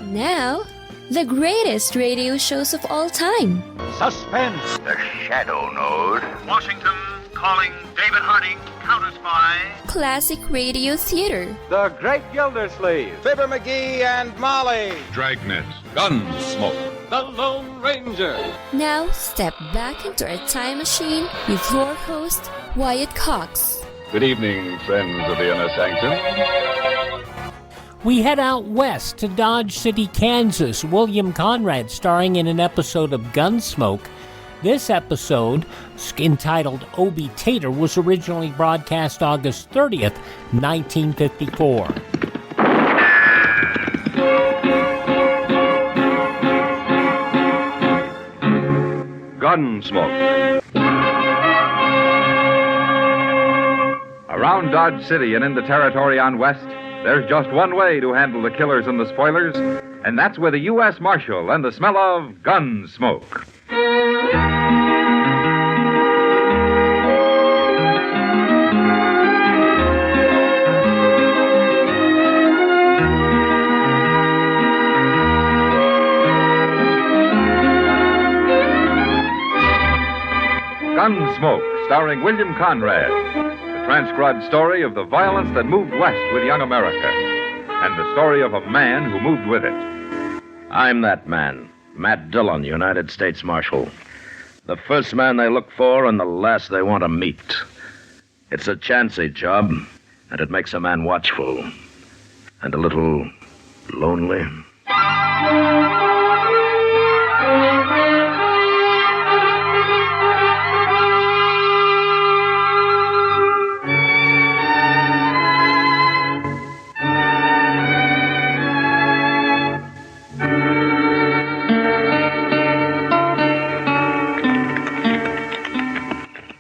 Now, the greatest radio shows of all time. Suspense. The Shadow Node. Washington calling David Harding, counter-spy. Classic radio theater. The Great Gildersleeve. Fibber McGee and Molly. Dragnet. Gunsmoke. The Lone Ranger. Now, step back into our time machine with your host, Wyatt Cox. Good evening, friends of the Inner Sanctum. We head out west to Dodge City, Kansas. William Conrad starring in an episode of Gunsmoke. This episode, entitled Obie Tater, was originally broadcast August 30th, 1954. Gunsmoke. Around Dodge City and in the territory on west, there's just one way to handle the killers and the spoilers, and that's with a U.S. Marshal and the smell of Gunsmoke. Gunsmoke, starring William Conrad. The transcribed story of the violence that moved west with young America, and the story of a man who moved with it. I'm that man, Matt Dillon, United States Marshal. The first man they look for and the last they want to meet. It's a chancy job, and it makes a man watchful and a little lonely.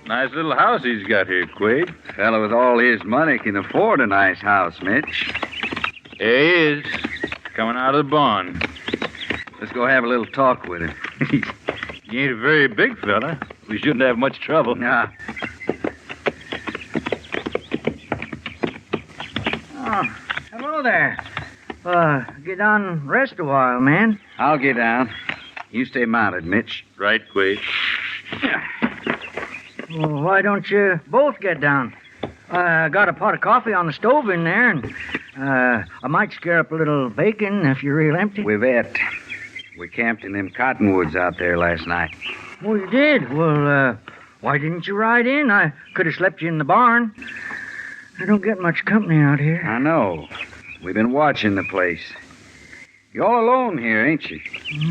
Nice little house he's got here, Quade. Fellow with all his money can afford a nice house, Mitch. Here he is, coming out of the barn. Let's go have a little talk with him. He ain't a very big fella. We shouldn't have much trouble. Nah. Oh, hello there. Get down and rest a while, man. I'll get down. You stay mounted, Mitch. Right, Quade. Well, why don't you both get down? I got a pot of coffee on the stove in there, and I might scare up a little bacon if you're real empty. We've ate. We camped in them cottonwoods out there last night. Oh, you did? Well, why didn't you ride in? I could have slept you in the barn. I don't get much company out here. I know. We've been watching the place. You're all alone here, ain't you?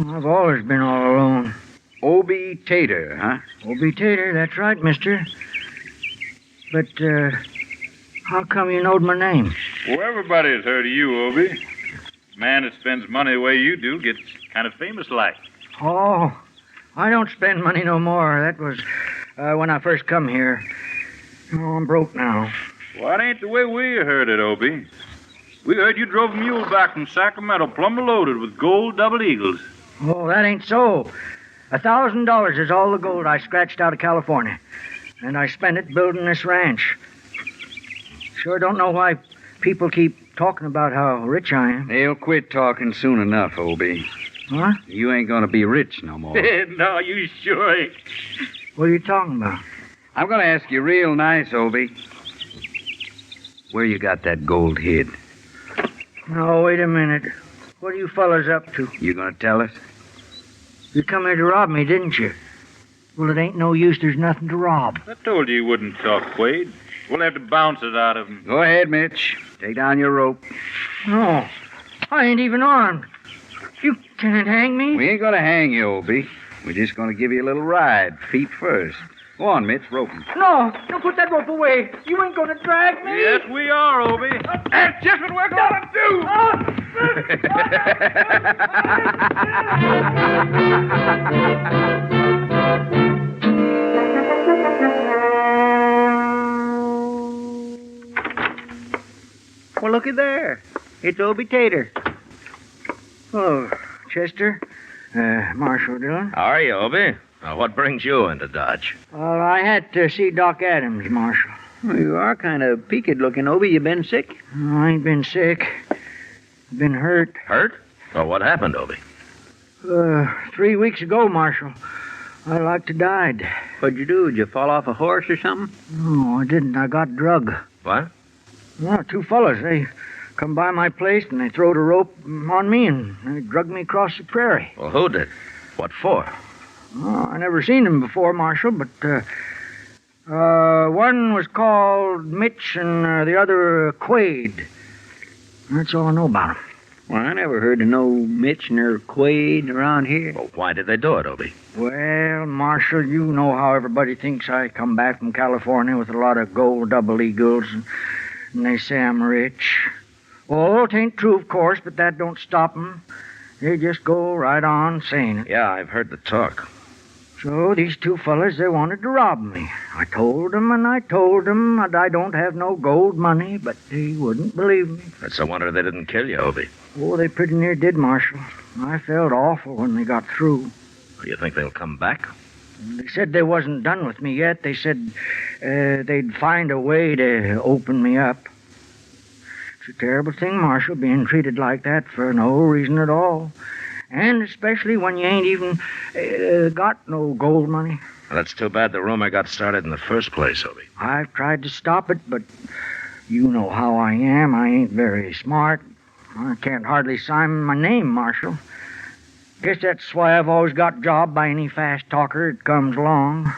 I've always been all alone. Obie Tater, huh? Obie Tater, that's right, mister. But, how come you knowed my name? Well, everybody's heard of you, Obie. Man that spends money the way you do gets kind of famous like. Oh, I don't spend money no more. That was when I first come here. Oh, I'm broke now. Well, that ain't the way we heard it, Obie. We heard you drove a mule back from Sacramento plumb loaded with gold double eagles. Oh, that ain't so. $1,000 is all the gold I scratched out of California. And I spent it building this ranch. Sure don't know why people keep talking about how rich I am. They'll quit talking soon enough, Obie. Huh? You ain't gonna be rich no more. No, you sure ain't. What are you talking about? I'm gonna ask you real nice, Obie. Where you got that gold hid? No, wait a minute. What are you fellas up to? You gonna tell us? You come here to rob me, didn't you? Well, it ain't no use. There's nothing to rob. I told you wouldn't talk, Quade. We'll have to bounce it out of him. Go ahead, Mitch. Take down your rope. No, I ain't even armed. You can't hang me. We ain't gonna hang you, Obie. We're just gonna give you a little ride, feet first. Go on, Mitch, rope him. No, don't put that rope away. You ain't gonna drag me. Yes, we are, Obie. That's just what we're gonna do. Well, looky there. It's Obie Tater. Oh, Chester. Marshal Dillon. How are you, Obie? What brings you into Dodge? Well, I had to see Doc Adams, Marshal. Well, you are kind of peaked looking, Obie. You been sick? Oh, I ain't been sick. I've been hurt. Hurt? Well, what happened, Obie? 3 weeks ago, Marshal. I like to died. What'd you do? Did you fall off a horse or something? No, I didn't. I got drug. What? Well, two fellas, they come by my place and they throwed a rope on me and they drugged me across the prairie. Well, who did? What for? Oh, I never seen them before, Marshal, but one was called Mitch and the other Quaid. That's all I know about them. Well, I never heard of no Mitch nor Quaid around here. Well, why did they do it, Obie? Well, Marshal, you know how everybody thinks I come back from California with a lot of gold double eagles, and they say I'm rich. Oh, it ain't true, of course, but that don't stop 'em. They just go right on saying it. Yeah, I've heard the talk. So these two fellas, they wanted to rob me. I told them that I don't have no gold money, but they wouldn't believe me. It's a wonder they didn't kill you, Obie. Oh, they pretty near did, Marshal. I felt awful when they got through. Do you think they'll come back? They said they wasn't done with me yet. They said they'd find a way to open me up. It's a terrible thing, Marshal, being treated like that for no reason at all. And especially when you ain't even got no gold money. Well, that's too bad the rumor got started in the first place, Obie. I've tried to stop it, but you know how I am. I ain't very smart. I can't hardly sign my name, Marshal. Guess that's why I've always got jobbed by any fast talker that comes along.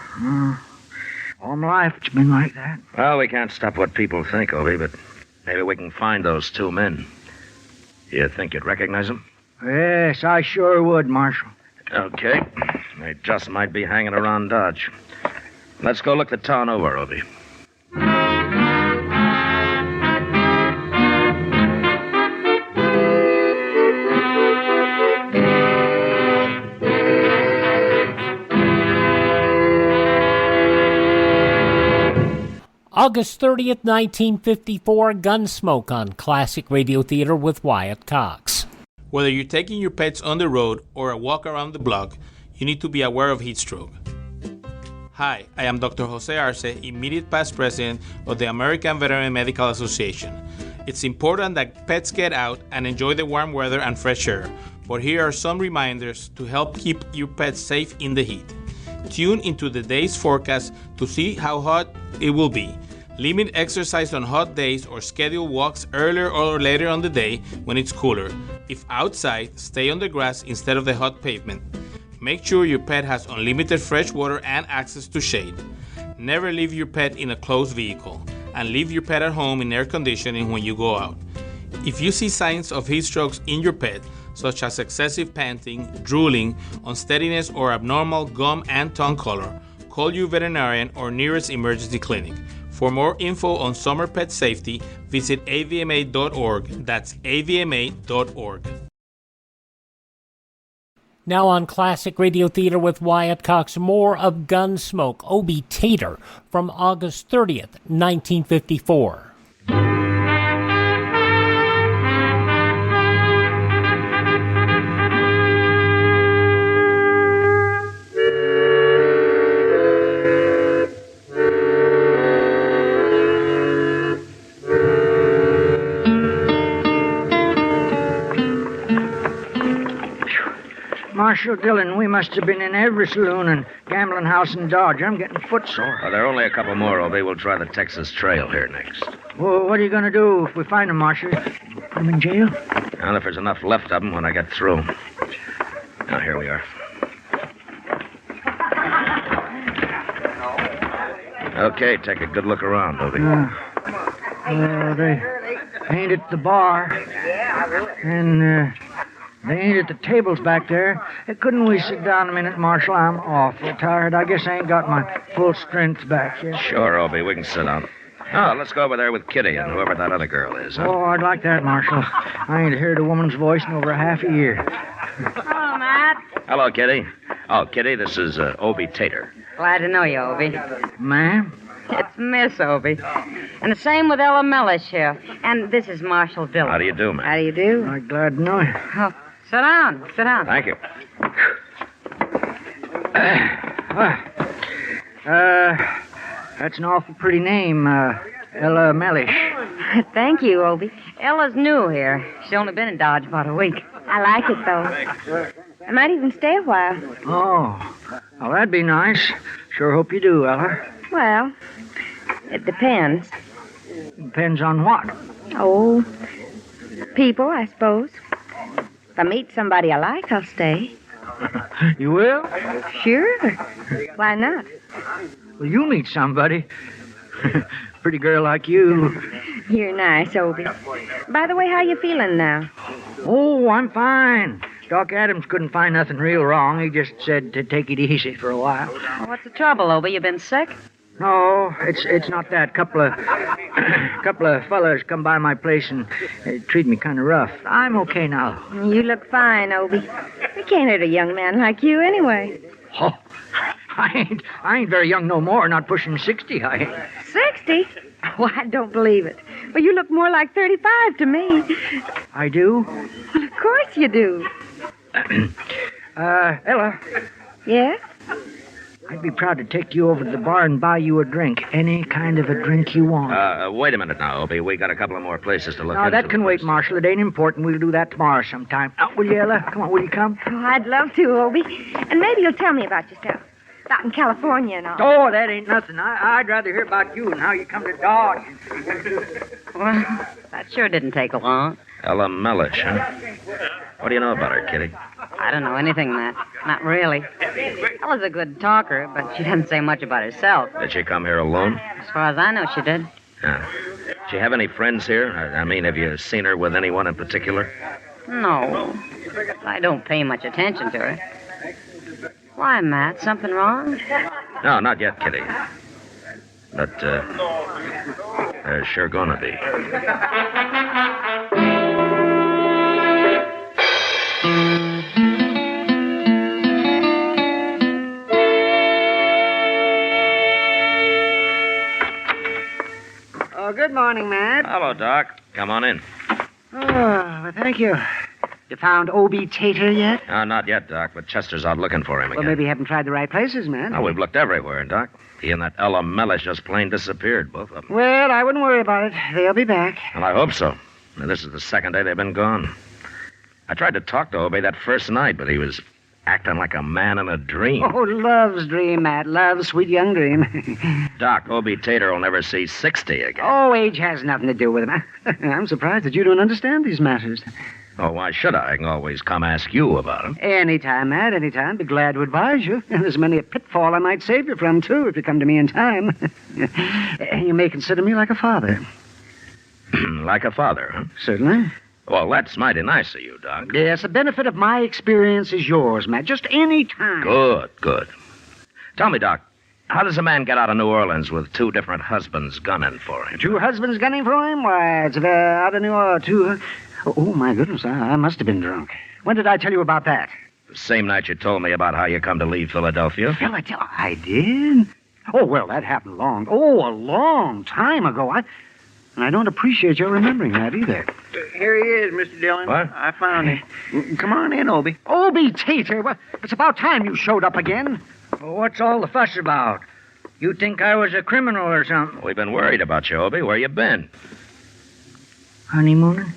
All my life it's been like that. Well, we can't stop what people think, Obie, but maybe we can find those two men. You think you'd recognize them? Yes, I sure would, Marshal. Okay. They just might be hanging around Dodge. Let's go look the town over, Obie. August 30th, 1954, Gunsmoke on Classic Radio Theater with Wyatt Cox. Whether you're taking your pets on the road or a walk around the block, you need to be aware of heat stroke. Hi, I am Dr. Jose Arce, immediate past president of the American Veterinary Medical Association. It's important that pets get out and enjoy the warm weather and fresh air, but here are some reminders to help keep your pets safe in the heat. Tune into the day's forecast to see how hot it will be. Limit exercise on hot days or schedule walks earlier or later on the day when it's cooler. If outside, stay on the grass instead of the hot pavement. Make sure your pet has unlimited fresh water and access to shade. Never leave your pet in a closed vehicle, and leave your pet at home in air conditioning when you go out. If you see signs of heat strokes in your pet, such as excessive panting, drooling, unsteadiness, or abnormal gum and tongue color, call your veterinarian or nearest emergency clinic. For more info on summer pet safety, visit avma.org. That's avma.org. Now on Classic Radio Theater with Wyatt Cox, more of Gunsmoke, Obie Tater, from August 30th, 1954. Marshal Dillon, we must have been in every saloon and gambling house in Dodge. I'm getting footsore. Well, there are only a couple more, Obie. We'll try the Texas Trail here next. Well, what are you going to do if we find them, Marshal? Put them in jail? Well, if there's enough left of them when I get through. Now, here we are. Okay, take a good look around, Obie. They ain't at the bar. And, they ain't at the tables back there. Couldn't we sit down a minute, Marshal? I'm awful tired. I guess I ain't got my full strength back yet. Sure, Obie. We can sit down. Oh, let's go over there with Kitty and whoever that other girl is, huh? Oh, I'd like that, Marshal. I ain't heard a woman's voice in over half a year. Hello, Matt. Hello, Kitty. Oh, Kitty, this is Obie Tater. Glad to know you, Obie. Ma'am? It's Miss Obie. And the same with Ella Mellish here. And this is Marshal Dillon. How do you do, man? How do you do? I'm glad to know you. Oh, sit down. Sit down. Thank you. That's an awful pretty name, Ella Mellish. Thank you, Obie. Ella's new here. She's only been in Dodge about a week. I like it, though. I might even stay a while. Oh, well, that'd be nice. Sure hope you do, Ella. Well, it depends. Depends on what? Oh, people, I suppose. If I meet somebody I like, I'll stay. You will? Sure. Why not? Well, you meet somebody. Pretty girl like you. You're nice, Obie. By the way, how you feeling now? Oh, I'm fine. Doc Adams couldn't find nothing real wrong. He just said to take it easy for a while. Well, what's the trouble, Obie? You been sick? No, it's not that. Couple of fellas come by my place and treat me kind of rough. I'm okay now. You look fine, Obie. We can't hurt a young man like you anyway. Oh, I ain't very young no more. Not pushing 60. I ain't. 60? Oh, I don't believe it. Well, you look more like 35 to me. I do? Well, of course you do. Ella. Yes? I'd be proud to take you over to the bar and buy you a drink. Any kind of a drink you want. Wait a minute now, Obie. We got a couple of more places to look No, into. that can wait, Marshal. It ain't important. We'll do that tomorrow sometime. Will you, Ella? Come on, will you come? Oh, I'd love to, Obie. And maybe you'll tell me about yourself. About in California and all. Oh, that ain't nothing. I'd rather hear about you and how you come to Dodge. Well, that sure didn't take long. Ella Mellish, huh? What do you know about her, Kitty? I don't know anything, Matt. Not really. Ella's a good talker, but she doesn't say much about herself. Did she come here alone? As far as I know, she did. Yeah. Does she have any friends here? I mean, have you seen her with anyone in particular? No. I don't pay much attention to her. Why, Matt? Something wrong? No, not yet, Kitty. But, there's sure gonna be. Oh, good morning, Matt. Hello, Doc. Come on in. Oh, well, thank you. You found Obie Tater yet? Not yet, Doc, but Chester's out looking for him again. Well, maybe you haven't tried the right places, man. Oh, we've looked everywhere, Doc. He and that Ella Mellish just plain disappeared, both of them. Well, I wouldn't worry about it. They'll be back. Well, I hope so. Now, this is the second day they've been gone. I tried to talk to Obie that first night, but he was acting like a man in a dream. Oh, love's dream, Matt. Love's sweet young dream. Doc, Obie Tater will never see 60 again. Oh, age has nothing to do with it. I'm surprised that you don't understand these matters. Oh, why should I? I can always come ask you about him. Anytime, Matt, anytime. Be glad to advise you. There's many a pitfall I might save you from, too, if you come to me in time. You may consider me like a father. Like a father, huh? Certainly. Well, that's mighty nice of you, Doc. Yes, the benefit of my experience is yours, Matt. Just any time. Good. Tell me, Doc, how does a man get out of New Orleans with two different husbands gunning for him? Two husbands gunning for him? Why, it's out of New Orleans, two... Oh, my goodness, I must have been drunk. When did I tell you about that? The same night you told me about how you come to leave Philadelphia. Philadelphia? I did? Oh, well, that happened a long time ago. And I don't appreciate your remembering that either. Here he is, Mr. Dillon. What? I found him. Come on in, Obie. Obie Tater? Well, it's about time you showed up again. Well, what's all the fuss about? You think I was a criminal or something? We've been worried about you, Obie. Where you been? Honeymooning?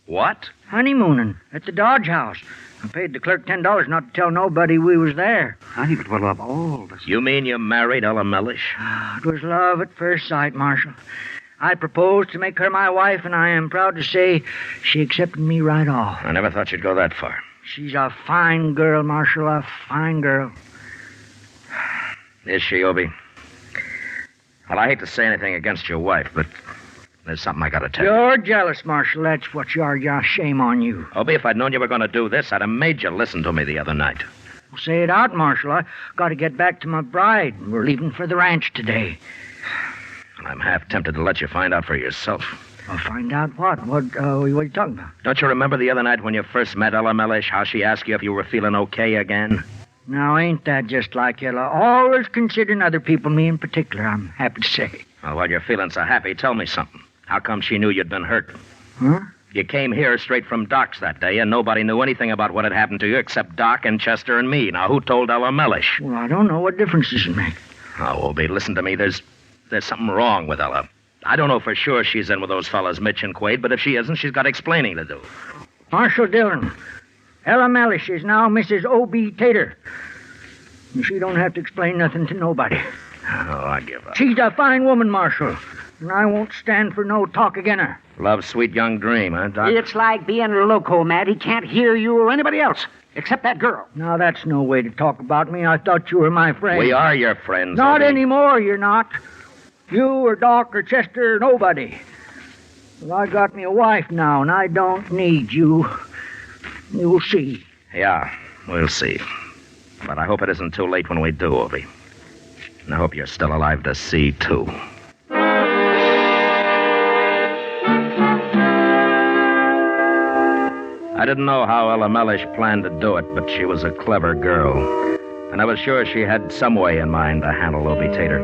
What? Honeymooning at the Dodge House. I paid the clerk $10 not to tell nobody we was there. Honey, but what of all this? You mean you married Ella Mellish? It was love at first sight, Marshal. I proposed to make her my wife, and I am proud to say she accepted me right off. I never thought you'd go that far. She's a fine girl, Marshal, a fine girl. Is she, Obie? Well, I hate to say anything against your wife, but there's something I gotta tell you. You're jealous, Marshal. That's what you are. Shame on you. Obie, if I'd known you were going to do this, I'd have made you listen to me the other night. Well, say it out, Marshal. I got to get back to my bride. We're leaving for the ranch today. And I'm half tempted to let you find out for yourself. I'll find out what? What are you talking about? Don't you remember the other night when you first met Ella Mellish, how she asked you if you were feeling okay again? Now, ain't that just like Ella? Always considering other people, me in particular, I'm happy to say. Well, while you're feeling so happy, tell me something. How come she knew you'd been hurt? Huh? You came here straight from Doc's that day, and nobody knew anything about what had happened to you except Doc and Chester and me. Now, who told Ella Mellish? Well, I don't know. What difference does it make? Oh, Obie, listen to me. There's something wrong with Ella. I don't know for sure she's in with those fellas, Mitch and Quaid, but if she isn't, she's got explaining to do. Marshal Dillon, Ella Mellish is now Mrs. Obie Tater. And she don't have to explain nothing to nobody. Oh, I give up. She's a fine woman, Marshal, and I won't stand for no talk again her. Love's sweet young dream, huh, Doc? It's like being loco, Matt. He can't hear you or anybody else, except that girl. Now, that's no way to talk about me. I thought you were my friend. We are your friends, Not Obie. anymore, you're not. You or Doc or Chester or nobody. Well, I got me a wife now, and I don't need you. You'll see. Yeah, we'll see. But I hope it isn't too late when we do, Obie. And I hope you're still alive to see, too. I didn't know how Ella Mellish planned to do it, but she was a clever girl. And I was sure she had some way in mind to handle Obie Tater.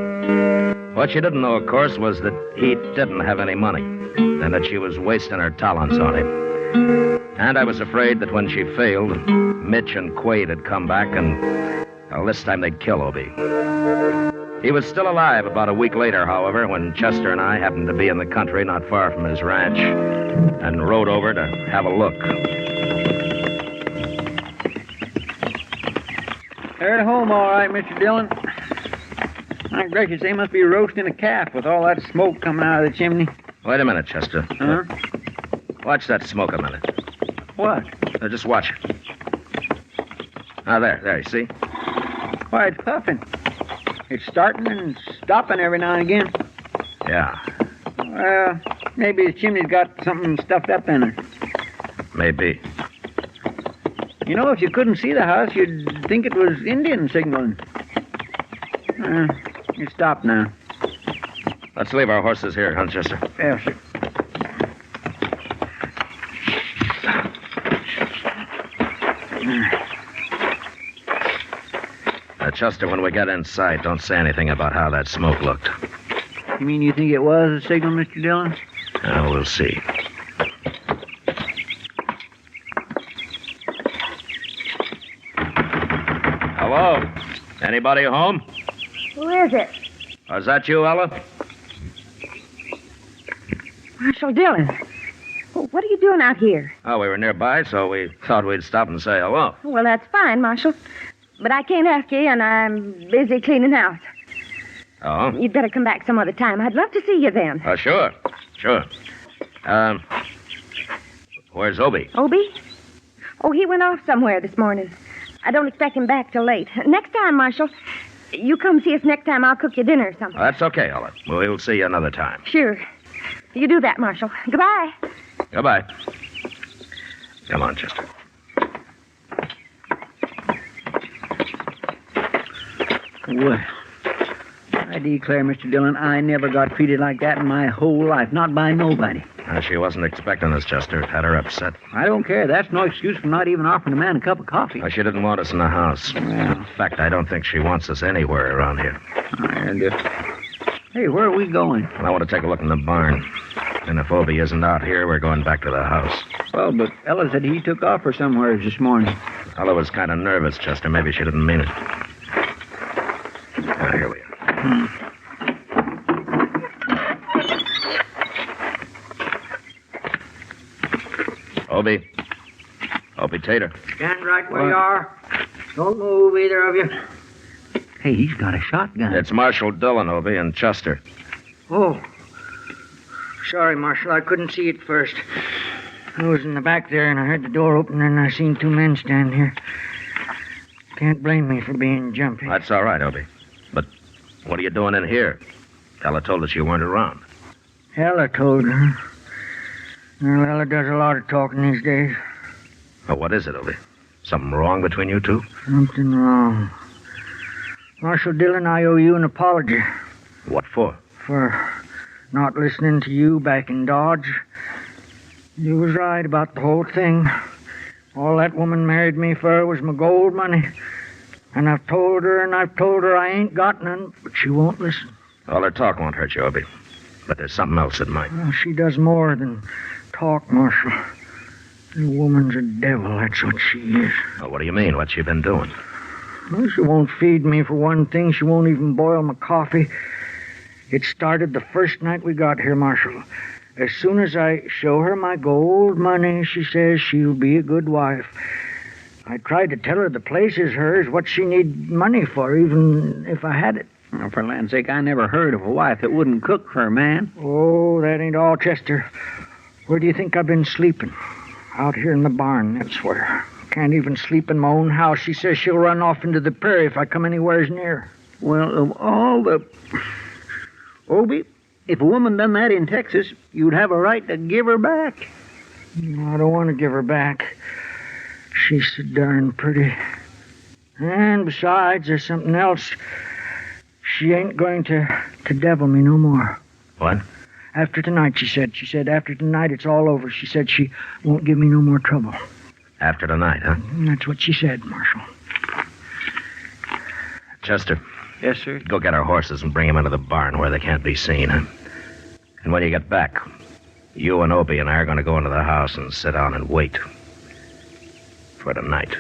What she didn't know, of course, was that he didn't have any money, and that she was wasting her talents on him. And I was afraid that when she failed, Mitch and Quaid had come back, and well, this time they'd kill Obie. He was still alive about a week later, however, when Chester and I happened to be in the country not far from his ranch, and rode over to have a look. They're at home, all right, Mr. Dillon. My gracious, they must be roasting a calf with all that smoke coming out of the chimney. Wait a minute, Chester. Huh? Watch that smoke a minute. What? Just watch it. Ah, there, you see? Why, it's puffing. It's starting and stopping every now and again. Yeah, Well, maybe the chimney's got something stuffed up in it. maybe. You know, if you couldn't see the house, you'd think it was Indian signaling. It stopped now. Let's leave our horses here, huh, Chester? Yes, sir. Chester, when we get inside, don't say anything about how that smoke looked. You mean you think it was a signal, Mr. Dillon? We'll see. Hello? Anybody home? Who is it? Is that you, Ella? Marshal Dillon. What are you doing out here? Oh, we were nearby, so we thought we'd stop and say hello. Well, that's fine, Marshal. But I can't ask you, and I'm busy cleaning house. Oh? You'd better come back some other time. I'd love to see you then. Sure. Where's Obie? Obie? Oh, he went off somewhere this morning. I don't expect him back till late. Next time, Marshal, you come see us next time. I'll cook you dinner or something. That's okay, Ella. We'll see you another time. Sure. You do that, Marshal. Goodbye. Goodbye. Come on, Chester. Well, I declare, Mr. Dillon, I never got treated like that in my whole life. Not by nobody. She wasn't expecting us, Chester. It had her upset. I don't care. That's no excuse for not even offering a man a cup of coffee. She didn't want us in the house. Well. In fact, I don't think she wants us anywhere around here. And, hey, where are we going? Well, I want to take a look in the barn. And if Obie isn't out here, we're going back to the house. Well, but Ella said he took off for somewhere this morning. Ella was kind of nervous, Chester. Maybe she didn't mean it. Here we are. Obie Tater. Stand right where you are. Don't move, either of you. Hey, he's got a shotgun. It's Marshal Dillon, Obie, and Chester. Oh. Sorry, Marshal. I couldn't see it first. I was in the back there, and I heard the door open, and I seen two men stand here. Can't blame me for being jumpy. That's all right, Obie. But what are you doing in here? Ella told us you weren't around. Ella told her. Well, Ella does a lot of talking these days. Well, what is it, Obie? Something wrong between you two? Something wrong. Marshal Dillon, I owe you an apology. What for? For not listening to you back in Dodge. You was right about the whole thing. All that woman married me for was my gold money. And I've told her I ain't got none, but she won't listen. All her talk won't hurt you, Obie. But there's something else that might. Well, she does more than talk, Marshal. The woman's a devil, that's what she is. Well, what do you mean? What's she been doing? Well, she won't feed me for one thing. She won't even boil my coffee. It started the first night we got here, Marshal. As soon as I show her my gold money, she says she'll be a good wife. I tried to tell her the place is hers, what she need money for, even if I had it. Well, for land's sake, I never heard of a wife that wouldn't cook for a man. Oh, that ain't all, Chester. Where do you think I've been sleeping? Out here in the barn, that's where. Can't even sleep in my own house. She says she'll run off into the prairie if I come anywheres near. Well, of all the... Obie, if a woman done that in Texas, you'd have a right to give her back. I don't want to give her back. She's so darn pretty. And besides, there's something else. She ain't going to devil me no more. What? After tonight, she said. She said after tonight it's all over. She said she won't give me no more trouble. After tonight, huh? That's what she said, Marshal. Chester. Yes, sir? Go get our horses and bring them into the barn where they can't be seen. And when you get back, you and Obie and I are going to go into the house and sit down and wait. For tonight.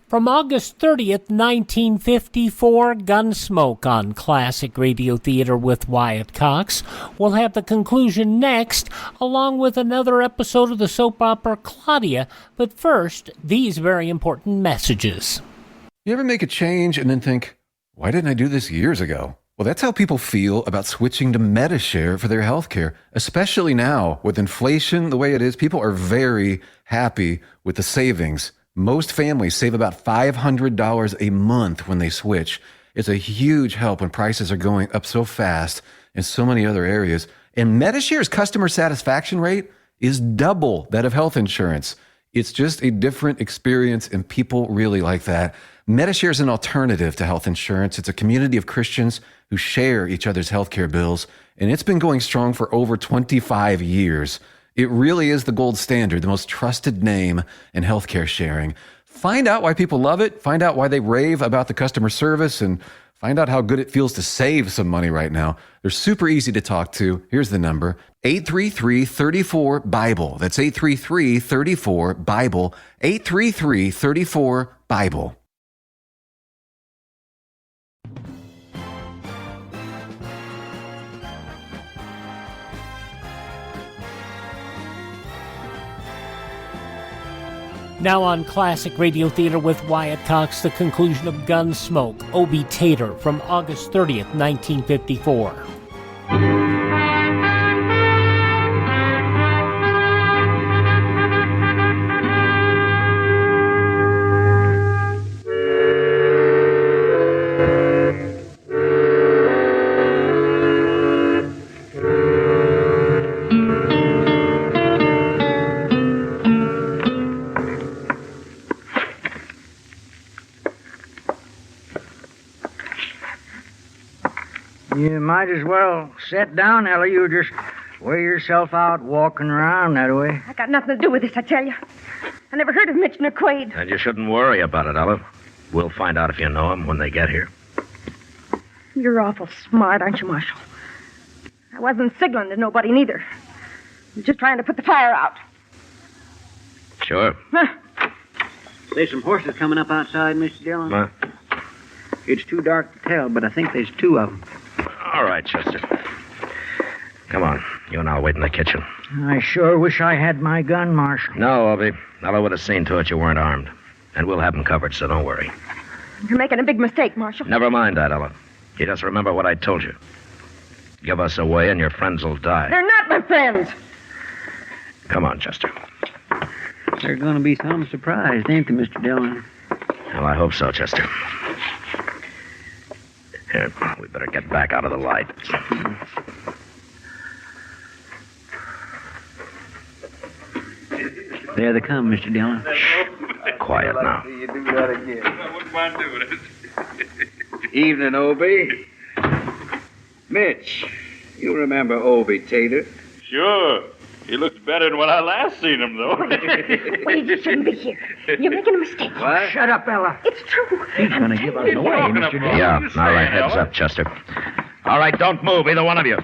From August 30th, 1954, Gunsmoke on Classic Radio Theater with Wyatt Cox. We'll have the conclusion next, along with another episode of the soap opera Claudia. But first, these very important messages. You ever make a change and then think, why didn't I do this years ago? Well, that's how people feel about switching to Medishare for their health care, especially now with inflation the way it is. People are very happy with the savings. Most families save about $500 a month when they switch. It's a huge help when prices are going up so fast in so many other areas. And Medishare's customer satisfaction rate is double that of health insurance. It's just a different experience, and people really like that. Medishare is an alternative to health insurance. It's a community of Christians who share each other's healthcare bills, and it's been going strong for over 25 years. It really is the gold standard, the most trusted name in healthcare sharing. Find out why people love it, find out why they rave about the customer service, and find out how good it feels to save some money right now. They're super easy to talk to. Here's the number, 833-34-BIBLE. That's 833-34-BIBLE, 833-34-BIBLE. Now on Classic Radio Theater with Wyatt Cox, the conclusion of Gunsmoke, Obie Tater, from August 30th, 1954. You might as well sit down, Ella. You just wear yourself out walking around that way. I got nothing to do with this, I tell you. I never heard of Mitch nor Quaid. And you shouldn't worry about it, Ella. We'll find out if you know him when they get here. You're awful smart, aren't you, Marshal? I wasn't signaling to nobody, neither. I was just trying to put the fire out. Sure. Huh. There's some horses coming up outside, Mr. Dillon. What? It's too dark to tell, but I think there's two of them. All right, Chester. Come on. You and I'll wait in the kitchen. I sure wish I had my gun, Marshal. No, Obie. Ella would have seen to it you weren't armed. And we'll have them covered, so don't worry. You're making a big mistake, Marshal. Never mind that, Ella. You just remember what I told you. Give us away and your friends will die. They're not my friends. Come on, Chester. They're going to be some surprised, ain't they, Mr. Dillon? Well, I hope so, Chester. Here, we better get back out of the light. There they come, Mr. Dillon. Quiet now. You do that again. What's mine doing? Evening, Obie. Mitch, you remember Obie Tater? Sure. He looks better than when I last seen him, though. Wait, you shouldn't be here. You're making a mistake. What? Shut up, Ella. It's true. He's going to give us away, Mr. Dillon. Yeah, all right, heads up, Chester. All right, don't move, either one of you.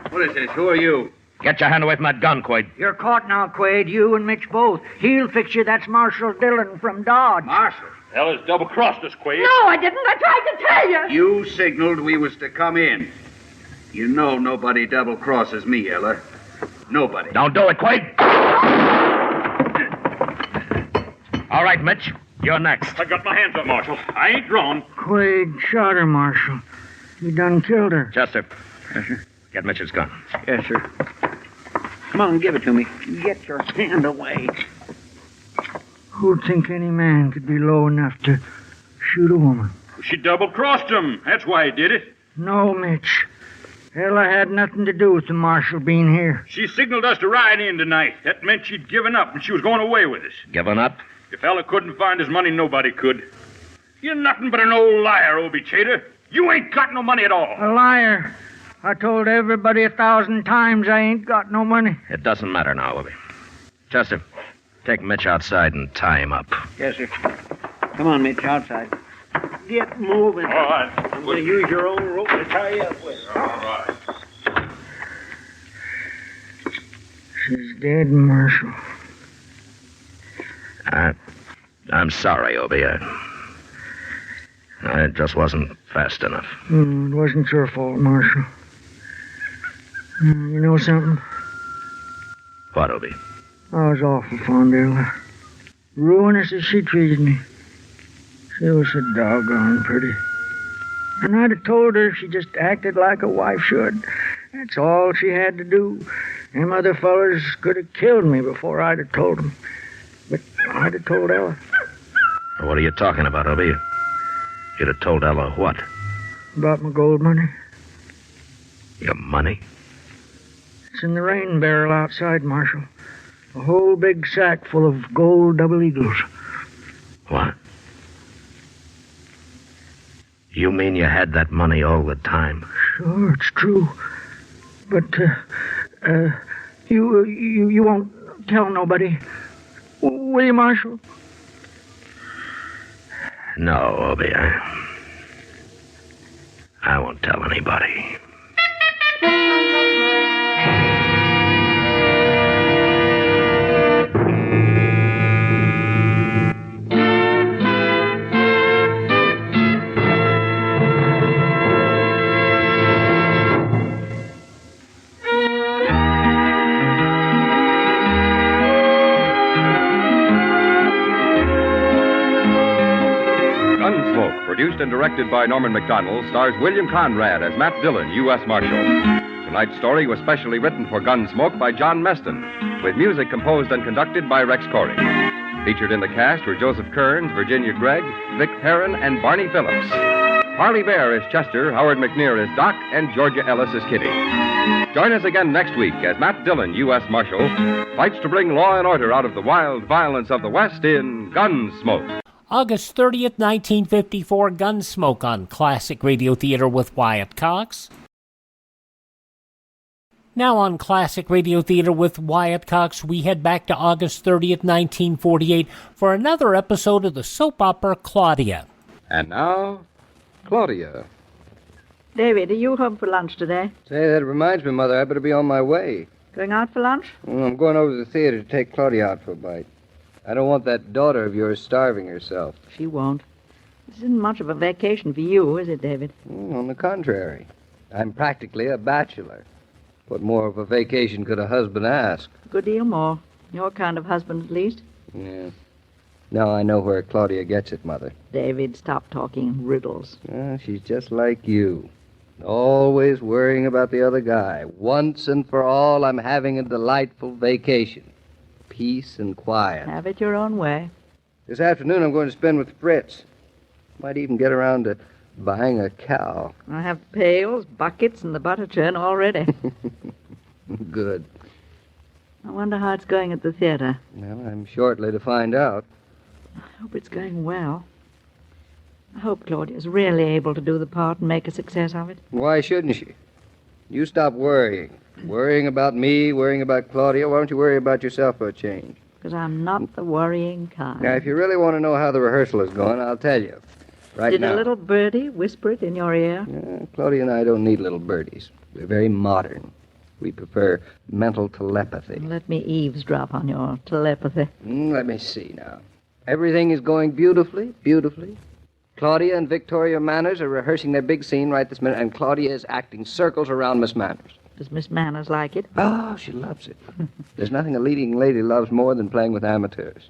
What is this? Who are you? Get your hand away from that gun, Quaid. You're caught now, Quaid. You and Mitch both. He'll fix you. That's Marshal Dillon from Dodge. Marshal? Ella's double-crossed us, Quaid. No, I didn't. I tried to tell you. You signaled we was to come in. You know nobody double-crosses me, Ella. Nobody. Don't do it, Quaid. All right, Mitch. You're next. I got my hands up, Marshal. I ain't drawn. Quaid shot her, Marshal. He done killed her. Chester. Yes, sir. Get Mitch's gun. Yes, sir. Come on, give it to me. Get your hand away. Who'd think any man could be low enough to shoot a woman? She double-crossed him. That's why he did it. No, Mitch. Ella had nothing to do with the Marshal being here. She signaled us to ride in tonight. That meant she'd given up and she was going away with us. Given up? If Ella couldn't find his money, nobody could. You're nothing but an old liar, Obie Tater. You ain't got no money at all. A liar. I told everybody 1,000 times I ain't got no money. It doesn't matter now, Obie. Chester, take Mitch outside and tie him up. Yes, sir. Come on, Mitch, outside. Get moving. All right. I'm going to use your own rope to tie you up with. All right. She's dead, Marshal. I'm sorry, Obie. I just wasn't fast enough. It wasn't your fault, Marshal. You know something? What, Obie? I was awful fond of Ella. Ruinous as she treated me. She was so doggone pretty. And I'd have told her if she just acted like a wife should. That's all she had to do. Them other fellers could have killed me before I'd have told them. But I'd have told Ella. What are you talking about, Obie? You'd have told Ella what? About my gold money. Your money? It's in the rain barrel outside, Marshal. A whole big sack full of gold double eagles. What? You mean you had that money all the time? Sure, it's true. But, you won't tell nobody, will you, Marshal? No, Obie, I won't tell anybody. Gunsmoke, produced and directed by Norman Macdonald, stars William Conrad as Matt Dillon, U.S. Marshal. Tonight's story was specially written for Gunsmoke by John Meston, with music composed and conducted by Rex Corey. Featured in the cast were Joseph Kearns, Virginia Gregg, Vic Perrin, and Barney Phillips. Harley Bear is Chester, Howard McNear is Doc, and Georgia Ellis is Kitty. Join us again next week as Matt Dillon, U.S. Marshal, fights to bring law and order out of the wild violence of the West in Gunsmoke. August 30th, 1954, Gunsmoke on Classic Radio Theater with Wyatt Cox. Now on Classic Radio Theater with Wyatt Cox, we head back to August 30th, 1948 for another episode of the soap opera Claudia. And now, Claudia. David, are you home for lunch today? Say, that reminds me, Mother, I better be on my way. Going out for lunch? I'm going over to the theater to take Claudia out for a bite. I don't want that daughter of yours starving herself. She won't. This isn't much of a vacation for you, is it, David? On the contrary. I'm practically a bachelor. What more of a vacation could a husband ask? A good deal more. Your kind of husband, at least. Yeah. Now I know where Claudia gets it, Mother. David, stop talking in riddles. She's just like you. Always worrying about the other guy. Once and for all, I'm having a delightful vacation. Peace and quiet. Have it your own way. This afternoon I'm going to spend with Fritz. Might even get around to buying a cow. I have pails, buckets, and the butter churn already. Good. I wonder how it's going at the theater. Well, I'm shortly to find out. I hope it's going well. I hope Claudia's really able to do the part and make a success of it. Why shouldn't she? You stop worrying. Worrying about me, worrying about Claudia. Why don't you worry about yourself for a change? Because I'm not the worrying kind. Now, if you really want to know how the rehearsal is going, I'll tell you. Right Did now. a little birdie whisper it in your ear? Claudia and I don't need little birdies. We're very modern. We prefer mental telepathy. Let me eavesdrop on your telepathy. Let me see now. Everything is going beautifully, beautifully. Claudia and Victoria Manners are rehearsing their big scene right this minute, and Claudia is acting circles around Miss Manners. Does Miss Manners like it? Oh, she loves it. There's nothing a leading lady loves more than playing with amateurs.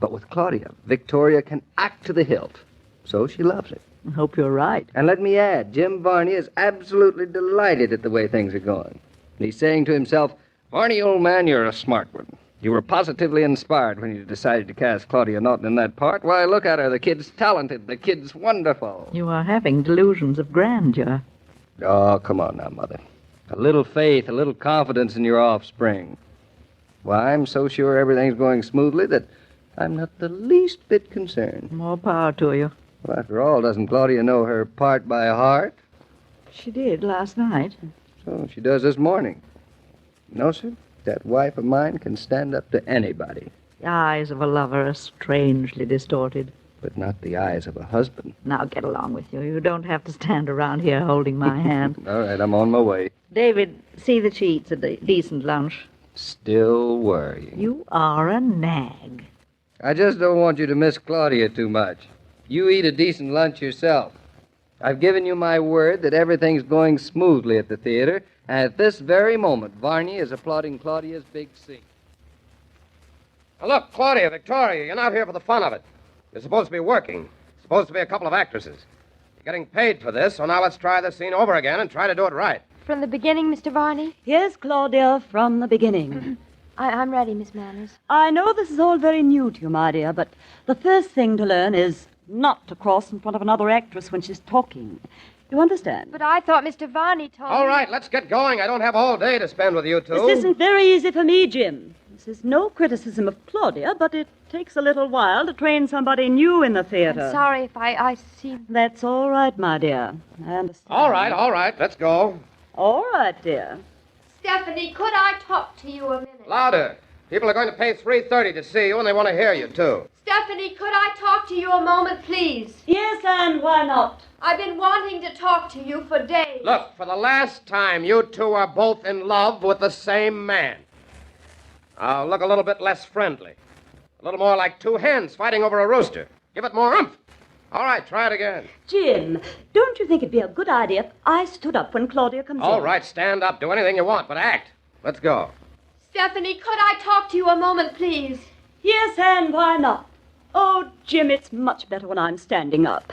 But with Claudia, Victoria can act to the hilt. So she loves it. I hope you're right. And let me add, Jim Varney is absolutely delighted at the way things are going. He's saying to himself, Varney, old man, you're a smart one. You were positively inspired when you decided to cast Claudia Norton in that part. Why, look at her. The kid's talented. The kid's wonderful. You are having delusions of grandeur. Oh, come on now, Mother. A little faith, a little confidence in your offspring. Why, I'm so sure everything's going smoothly that I'm not the least bit concerned. More power to you. Well, after all, doesn't Claudia know her part by heart? She did last night. So she does this morning. No, sir. That wife of mine can stand up to anybody. The eyes of a lover are strangely distorted. But not the eyes of a husband. Now get along with you. You don't have to stand around here holding my hand. All right, I'm on my way. David, see that she eats a decent lunch. Still worrying. You are a nag. I just don't want you to miss Claudia too much. You eat a decent lunch yourself. I've given you my word that everything's going smoothly at the theater, and at this very moment, Varney is applauding Claudia's big scene. Now look, Claudia, Victoria, you're not here for the fun of it. You're supposed to be working. Supposed to be a couple of actresses. You're getting paid for this, so now let's try the scene over again and try to do it right. From the beginning, Mr. Varney? Yes, Claudia, from the beginning. I'm ready, Miss Manners. I know this is all very new to you, my dear, but the first thing to learn is not to cross in front of another actress when she's talking. You understand? But I thought Mr. Varney told All me... right, let's get going. I don't have all day to spend with you two. This isn't very easy for me, Jim. This is no criticism of Claudia, but it takes a little while to train somebody new in the theater. I'm sorry if I seem... That's all right, my dear. I understand. All right, let's go. All right, dear. Stephanie, could I talk to you a minute? Louder. People are going to pay $3.30 to see you, and they want to hear you, too. Stephanie, could I talk to you a moment, please? Yes, and why not? I've been wanting to talk to you for days. Look, for the last time, you two are both in love with the same man. Now, look a little bit less friendly. A little more like two hens fighting over a rooster. Give it more oomph. All right, try it again. Jim, don't you think it'd be a good idea if I stood up when Claudia comes in? All right, stand up. Do anything you want, but act. Let's go. Stephanie, could I talk to you a moment, please? Yes, and why not? Oh, Jim, it's much better when I'm standing up.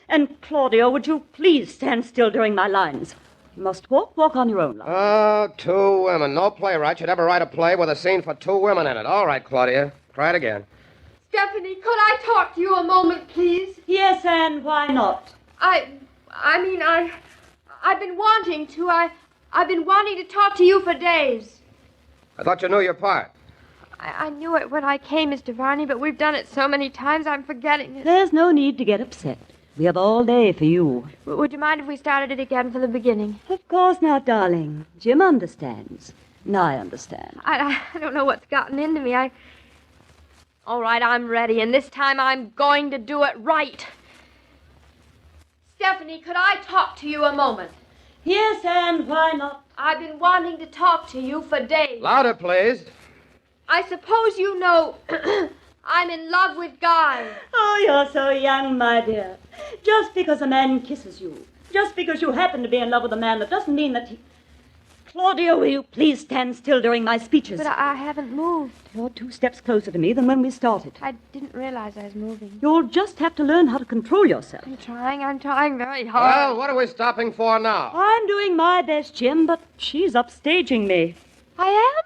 And Claudia, would you please stand still during my lines? You must walk on your own line. Oh, two women. No playwright should ever write a play with a scene for two women in it. All right, Claudia. Try it again. Stephanie, could I talk to you a moment, please? Yes, and why not? I've been wanting to. I've been wanting to talk to you for days. I thought you knew your part. I knew it when I came, Mr. Varney, but we've done it so many times I'm forgetting it. There's no need to get upset. We have all day for you. Would you mind if we started it again from the beginning? Of course not, darling. Jim understands. And I understand. I don't know what's gotten into me. All right, I'm ready, and this time I'm going to do it right. Stephanie, could I talk to you a moment? Yes, and why not? I've been wanting to talk to you for days. Louder, please. I suppose you know I'm in love with Guy. Oh, you're so young, my dear. Just because a man kisses you, just because you happen to be in love with a man, that doesn't mean that he... Claudia, will you please stand still during my speeches? But I haven't moved. You're 2 steps closer to me than when we started. I didn't realize I was moving. You'll just have to learn how to control yourself. I'm trying very hard. Well, what are we stopping for now? I'm doing my best, Jim, but she's upstaging me. I am?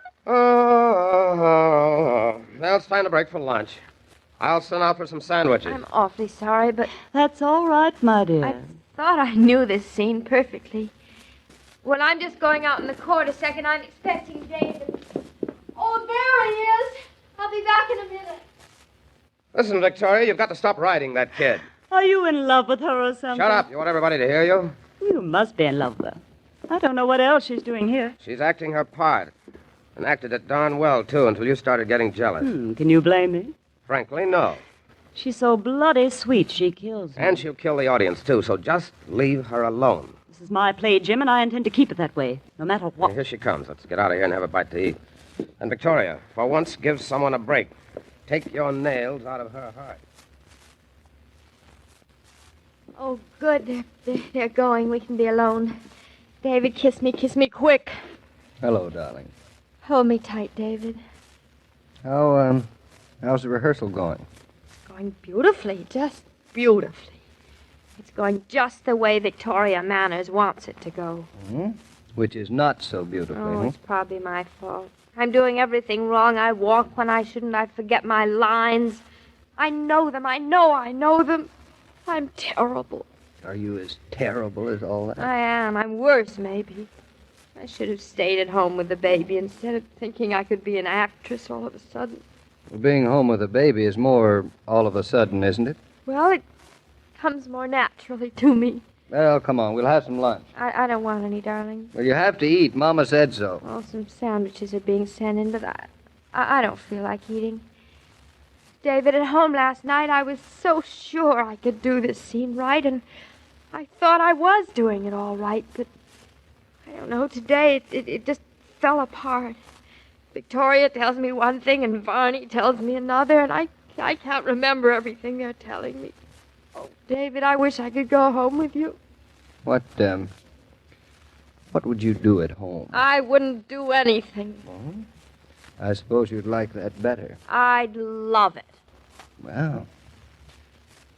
Now it's time to break for lunch. I'll send out for some sandwiches. I'm awfully sorry, but... That's all right, my dear. I thought I knew this scene perfectly. Well, I'm just going out in the court a second. I'm expecting David. Oh, there he is. I'll be back in a minute. Listen, Victoria, you've got to stop riding that kid. Are you in love with her or something? Shut up. You want everybody to hear you? You must be in love with her. I don't know what else she's doing here. She's acting her part. And acted it darn well, too, until you started getting jealous. Can you blame me? Frankly, no. She's so bloody sweet, she kills me. And she'll kill the audience, too, so just leave her alone. This is my play, Jim, and I intend to keep it that way, no matter what. Here she comes. Let's get out of here and have a bite to eat. And Victoria, for once, give someone a break. Take your nails out of her heart. Oh, good. They're going. We can be alone. David, kiss me quick. Hello, darling. Hold me tight, David. How's the rehearsal going? Going beautifully, just beautifully. It's going just the way Victoria Manners wants it to go. Hmm? Which is not so beautifully, Oh, huh? it's probably my fault. I'm doing everything wrong. I walk when I shouldn't. I forget my lines. I know them. I know them. I'm terrible. Are you as terrible as all that? I am. I'm worse, maybe. I should have stayed at home with the baby instead of thinking I could be an actress all of a sudden. Well, being home with a baby is more all of a sudden, isn't it? Well, it comes more naturally to me. Well, come on. We'll have some lunch. I don't want any, darling. Well, you have to eat. Mama said so. Well, some sandwiches are being sent in, but I don't feel like eating. David, at home last night, I was so sure I could do this scene right, and I thought I was doing it all right, but I don't know, today it just fell apart. Victoria tells me one thing, and Varney tells me another, and I can't remember everything they're telling me. Oh, David, I wish I could go home with you. What would you do at home? I wouldn't do anything. I suppose you'd like that better. I'd love it.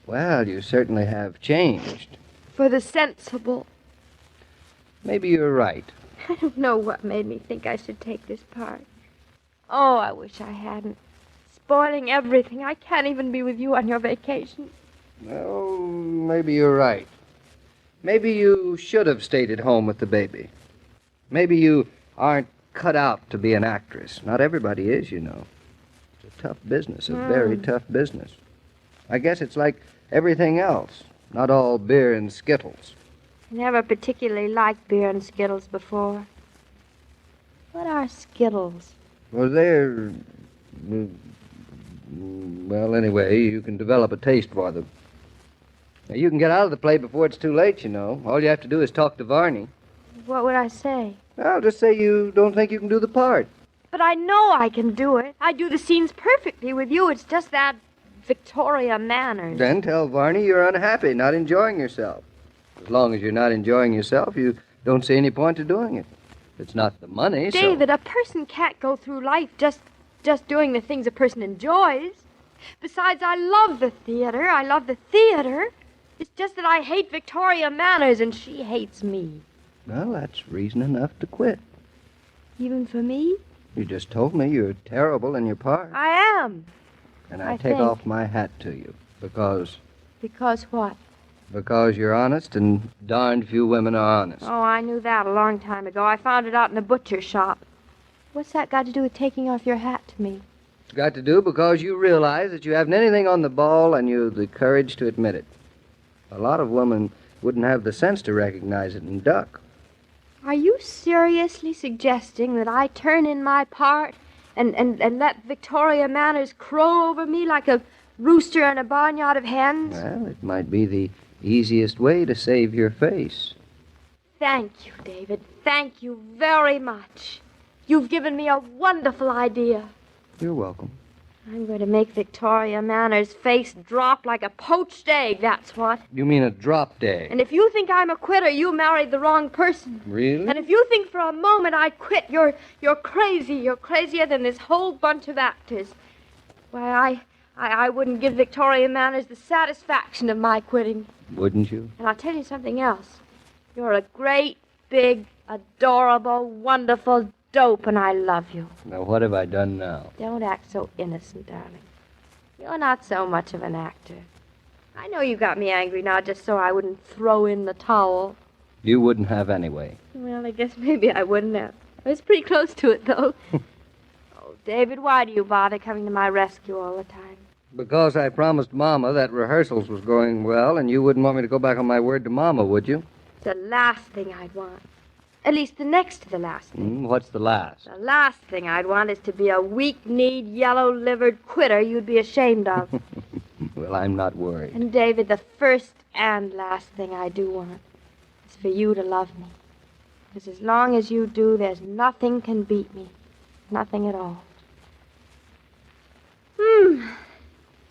Well, you certainly have changed. For the sensible. Maybe you're right. I don't know what made me think I should take this part. Oh, I wish I hadn't. Spoiling everything. I can't even be with you on your vacation. Well, maybe you're right. Maybe you should have stayed at home with the baby. Maybe you aren't cut out to be an actress. Not everybody is, you know. It's a tough business, a very tough business. I guess it's like everything else. Not all beer and Skittles. I never particularly liked beer and Skittles before. What are Skittles? Well, they're... Well, anyway, you can develop a taste for them. Now, you can get out of the play before it's too late, you know. All you have to do is talk to Varney. What would I say? Well, just say you don't think you can do the part. But I know I can do it. I do the scenes perfectly with you. It's just that Victoria Manners. Then tell Varney you're unhappy, not enjoying yourself. As long as you're not enjoying yourself, you don't see any point to doing it. It's not the money, David, a person can't go through life just doing the things a person enjoys. Besides, I love the theater. I love the theater. It's just that I hate Victoria Manners, and she hates me. Well, that's reason enough to quit. Even for me? You just told me you're terrible in your part. I am. And I take think. off my hat to you, because... Because what? Because you're honest, and darned few women are honest. Oh, I knew that a long time ago. I found it out in the butcher shop. What's that got to do with taking off your hat to me? It's got to do because you realize that you haven't anything on the ball, and you've the courage to admit it. A lot of women wouldn't have the sense to recognize it and duck. Are you seriously suggesting that I turn in my part and let Victoria Manners crow over me like a rooster in a barnyard of hens? Well, it might be the easiest way to save your face. Thank you, David. Thank you very much. You've given me a wonderful idea. You're welcome. I'm going to make Victoria Manners' face drop like a poached egg, that's what. You mean a drop egg? And if you think I'm a quitter, you married the wrong person. Really? And if you think for a moment I'd quit, you're crazy. You're crazier than this whole bunch of actors. Why, I wouldn't give Victoria Manners the satisfaction of my quitting. Wouldn't you? And I'll tell you something else. You're a great, big, adorable, wonderful dope, and I love you. Now, what have I done now? Don't act so innocent, darling. You're not so much of an actor. I know you got me angry now just so I wouldn't throw in the towel. You wouldn't have anyway. Well, I guess maybe I wouldn't have. I was pretty close to it, though. Oh, David, why do you bother coming to my rescue all the time? Because I promised Mama that rehearsals was going well, and you wouldn't want me to go back on my word to Mama, would you? It's the last thing I'd want. At least the next to the last thing. What's the last? The last thing I'd want is to be a weak-kneed, yellow-livered quitter you'd be ashamed of. Well, I'm not worried. And, David, the first and last thing I do want is for you to love me. Because as long as you do, there's nothing can beat me. Nothing at all.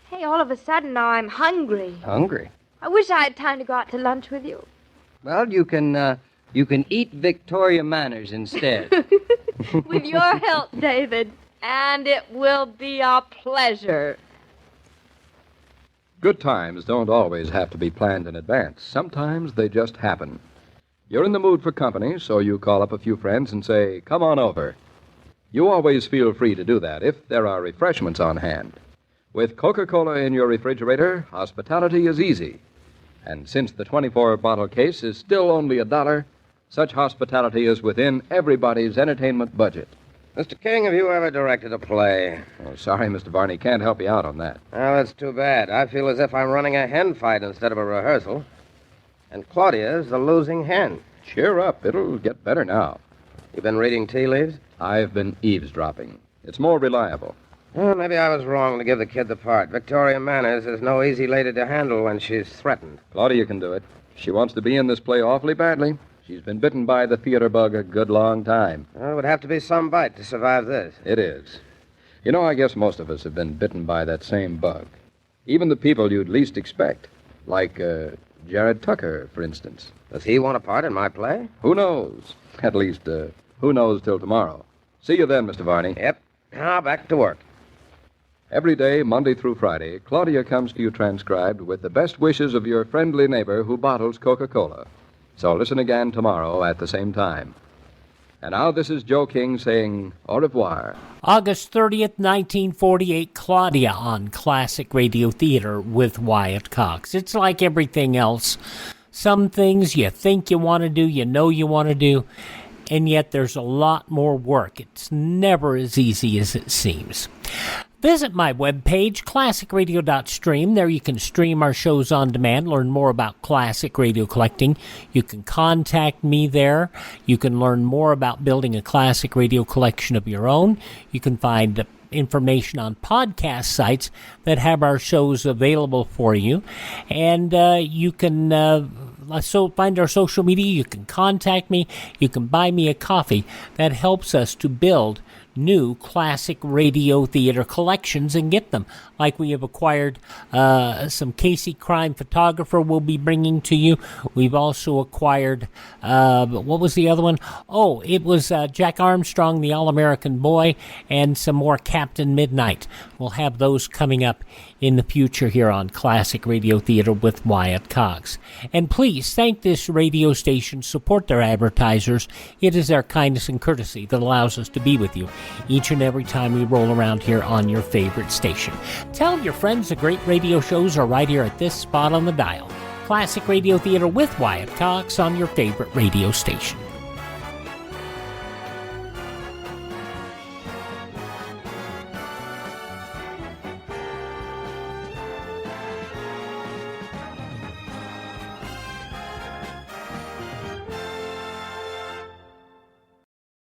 Hey, all of a sudden now I'm hungry. Hungry? I wish I had time to go out to lunch with you. Well, you can eat Victoria Manners instead. With your help, David. And it will be a pleasure. Good times don't always have to be planned in advance. Sometimes they just happen. You're in the mood for company, so you call up a few friends and say, "Come on over." You always feel free to do that if there are refreshments on hand. With Coca-Cola in your refrigerator, hospitality is easy. And since the 24-bottle case is still only $1, such hospitality is within everybody's entertainment budget. Mr. King, have you ever directed a play? Oh, sorry, Mr. Varney, can't help you out on that. Oh, that's too bad. I feel as if I'm running a hen fight instead of a rehearsal. And Claudia's the losing hen. Cheer up. It'll get better now. You been reading tea leaves? I've been eavesdropping. It's more reliable. Well, maybe I was wrong to give the kid the part. Victoria Manners is no easy lady to handle when she's threatened. Claudia can do it. She wants to be in this play awfully badly. She's been bitten by the theater bug a good long time. Well, it would have to be some bite to survive this. It is. You know, I guess most of us have been bitten by that same bug. Even the people you'd least expect. Like, Jared Tucker, for instance. Does he want a part in my play? Who knows? At least, who knows till tomorrow. See you then, Mr. Varney. Yep. Now, back to work. Every day, Monday through Friday, Claudia comes to you transcribed with the best wishes of your friendly neighbor who bottles Coca-Cola. So listen again tomorrow at the same time. And now this is Joe King saying au revoir. August 30th, 1948, Claudia on Classic Radio Theater with Wyatt Cox. It's like everything else. Some things you think you want to do, you know you want to do, and yet there's a lot more work. It's never as easy as it seems. Visit my webpage, classicradio.stream. There you can stream our shows on demand, learn more about classic radio collecting. You can contact me there. You can learn more about building a classic radio collection of your own. You can find information on podcast sites that have our shows available for you. And you can find our social media. You can contact me. You can buy me a coffee. That helps us to build new classic radio theater collections and get them. Like we have acquired some Casey Crime Photographer we'll be bringing to you. We've also acquired, what was the other one? Oh, it was Jack Armstrong, the All-American Boy, and some more Captain Midnight. We'll have those coming up in the future here on Classic Radio Theater with Wyatt Cox. And please thank this radio station, support their advertisers. It is their kindness and courtesy that allows us to be with you each and every time we roll around here on your favorite station. Tell your friends the great radio shows are right here at this spot on the dial. Classic Radio Theater with Wyatt Cox on your favorite radio station.